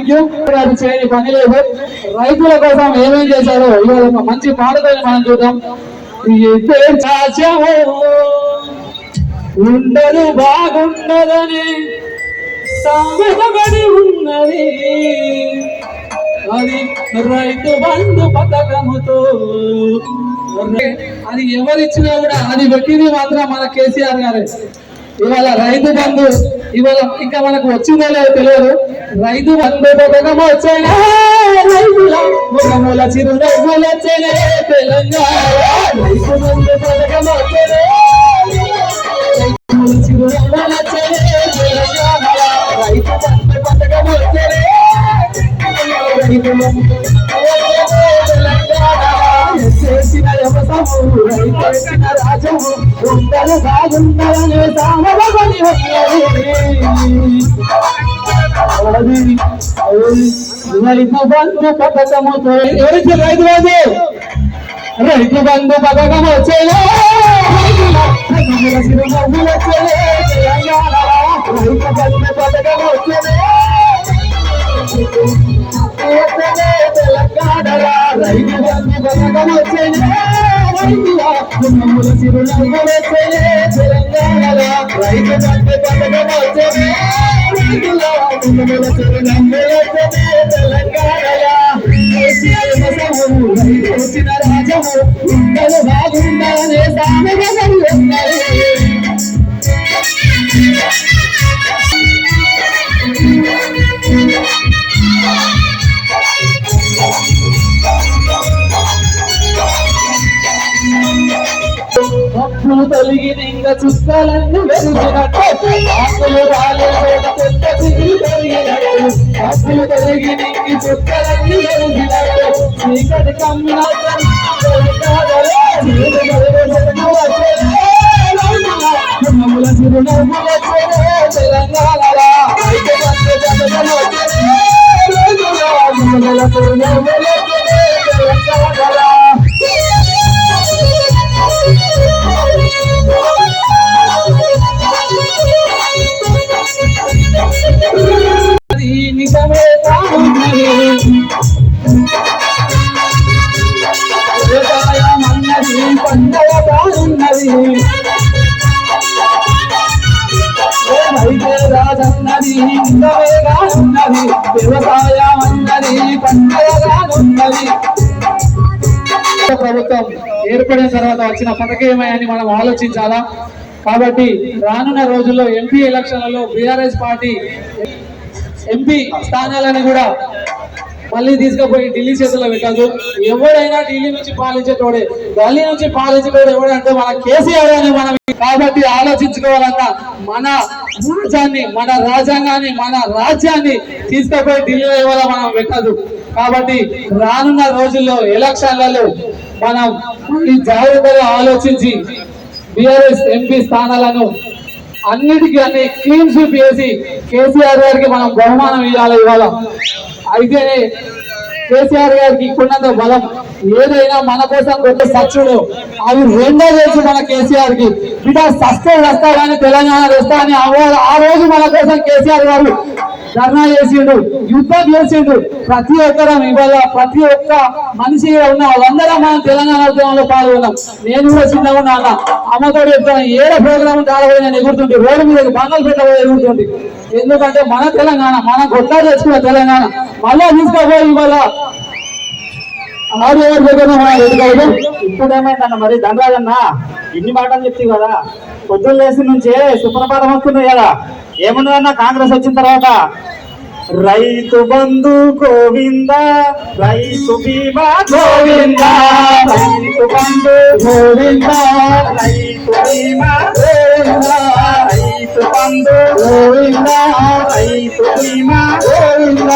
Thank you. అది చేయని పని లేదు. రైతుల కోసం ఏమేం చేశారో ఇవాళ ఒక మంచి పాటతో మనం చూద్దాం. ఉండదు బాగుండదని సామెతబడి ఉన్నది, అది రైతు బంధు పథకముతో. అది ఎవరిచ్చినా కూడా అది పెట్టింది మాత్రం మన కేసీఆర్ గారే. ఇవాళ రైతు బంధు ఇవాళ ఇంకా మనకు వచ్చిందో లేదో తెలియదు. రైతు బంధు పథకం వచ్చాయినా రైతుల ముఖముల చిరునవ్వులు వచ్చాయినా తెలంగాణ. రైతు బంధు పథకం వచ్చాయినా రైతుల చిరునవ్వులు వచ్చాయినా తెలంగాణ. రైతు బంధు పథకం వచ్చాయినా రైతుల చేసిన వ్యవసాయము రైతేసిన రాజము ఉండలు బాగుండాలనే సామబలి రైతు బంధు పథకముతో. ఎవరిచ్చిన రైతు బంధు? రైతు బంధు పథకం వచ్చేలా రైతు బంధు పథకం వచ్చేలే తెలంగాణ. రైతు బంధు పథకం వచ్చేలే రైతుల చిరునవ్వులు వచ్చేలే తెలంగాణ. రైతు బంధు పథకం వచ్చేలే రైతుల చిరునవ్వులు వచ్చేలే తెలంగాణ. రైతు వచ్చిన రాజము ఉండలు బాగుండాలనే సామెతలు ఉన్నాయి. అప్పులు తొలగిన ఇంకా చుక్కలన్నీ వెలిగినట్టు, ఆకులు రాలేక కొత్త సిగులు పెరిగినట్టు. అప్పులు తొలగిన ఇంక చుక్కలన్నీ వెలిగినట్టు, చీకటి కమ్మిన చిరునవ్వులు వచ్చేనే తెలంగాణ. రైతు బంధు పథకం వచ్చేనే చిరునవ్వులు వచ్చేనే తెలంగాణ. నిజమే కానున్నది వ్యవసాయం అన్నది పండగ కానున్నది, రైతే రాజన్నది నిజమే కానున్నది, వ్యవసాయం అన్నది పండగ కానున్నది. ప్రభుత్వం ఏర్పడిన తర్వాత వచ్చిన పథకమని మనం ఆలోచించాలా. కాబట్టి రానున్న రోజుల్లో ఎంపీ ఎలక్షన్లలో బీఆర్ఎస్ పార్టీ ఎంపీ స్థానాలని కూడా మళ్ళీ తీసుకుపోయి ఢిల్లీ చేతుల్లో పెట్టదు. ఎవడైనా ఢిల్లీ నుంచి పాలించేటోడే, ఢిల్లీ నుంచి పాలించేటోడు ఎవడంటే మన కేసీఆర్ అని మనం. కాబట్టి ఆలోచించుకోవాలన్నా మన రాజ్యాన్ని, మన రాజ్యాంగాన్ని, మన రాజ్యాన్ని తీసుకుపోయి ఢిల్లీలో ఎవరో మనం పెట్టదు. కాబట్టి రానున్న రోజుల్లో ఎలక్షన్లలో మనం జాగ్రత్తగా ఆలోచించి బీఆర్ఎస్ ఎంపీ స్థానాలను అన్నిటికీ అన్ని క్లీన్ స్వీప్ చేసి కేసీఆర్ గారికి మనం బహుమానం ఇవ్వాలి ఇవాళ. అయితేనే కేసీఆర్ గారికి ఇప్పుడున్నంత బలం. ఏదైనా మన కోసం కొత్త సచ్చుడు అవి రెండో తెలుసు మన కేసీఆర్ కి. బిడ్డ సస్తే వస్తా కానీ తెలంగాణ వస్తా అని ఆ రోజు మన కోసం కేసీఆర్ గారు ధర్నా చేసిండు, యుద్ధం చేసిండు. ప్రతి ఒక్కరం ఇవాళ ప్రతి ఒక్క మనిషి ఉన్న వాళ్ళందరం మనం తెలంగాణ ఉద్యమంలో పాల్గొన్నాం. నేను కూడా చిన్నగా ఉన్నా, అమ్మతో చెప్తాను, ఏదో ప్రోగ్రామ్ ఆడబోయి నేను ఎగురుతుంటే రోడ్డు మీద బంగాళపేట ఎగురుతుంది. ఎందుకంటే మన తెలంగాణ, మన గొడ్లా తెచ్చుకున్న తెలంగాణ మళ్ళా తీసుకోబోయి ఇవాళ ఇప్పుడేమైందన్న మరి ధనరాజన్న ఇన్ని మాటలు చెప్తాయి కదా, పొద్దున్న లేసి నుంచే సుప్రభాతం వస్తున్నాయి కదా. ఏమన్నదన్న కాంగ్రెస్ వచ్చిన తర్వాత రైతు బంధు గోవింద, రైతు బీమా గోవింద, రైతు బంధు గోవింద, రైతు బీమా గోవింద, రైతు బంధు గోవింద, రైతు బీమా గోవింద,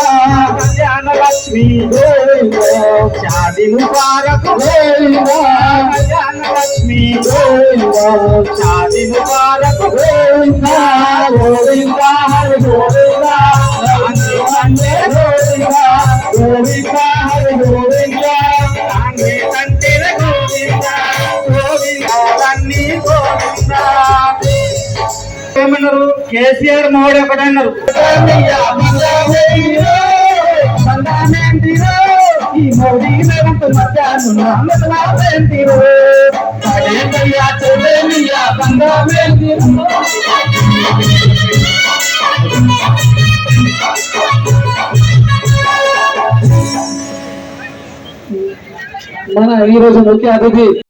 కళ్యాణ లక్ష్మి గోవింద, షాదీ ముబారక్ గోవింద, కళ్యాణ లక్ష్మి గోవింద, షాదీ ముబారక్ గోవింద, గోవింద హరి గోవింద, అంటే గోవింద గోవింద హరి గోవింద, అంటే గోవింద గోవింద అన్ని గోవింద. ఏమన్నారు? కేసీఆర్ మోడీ ఒకటన్నారు. మన ఈ రోజు ముఖ్య అతిథి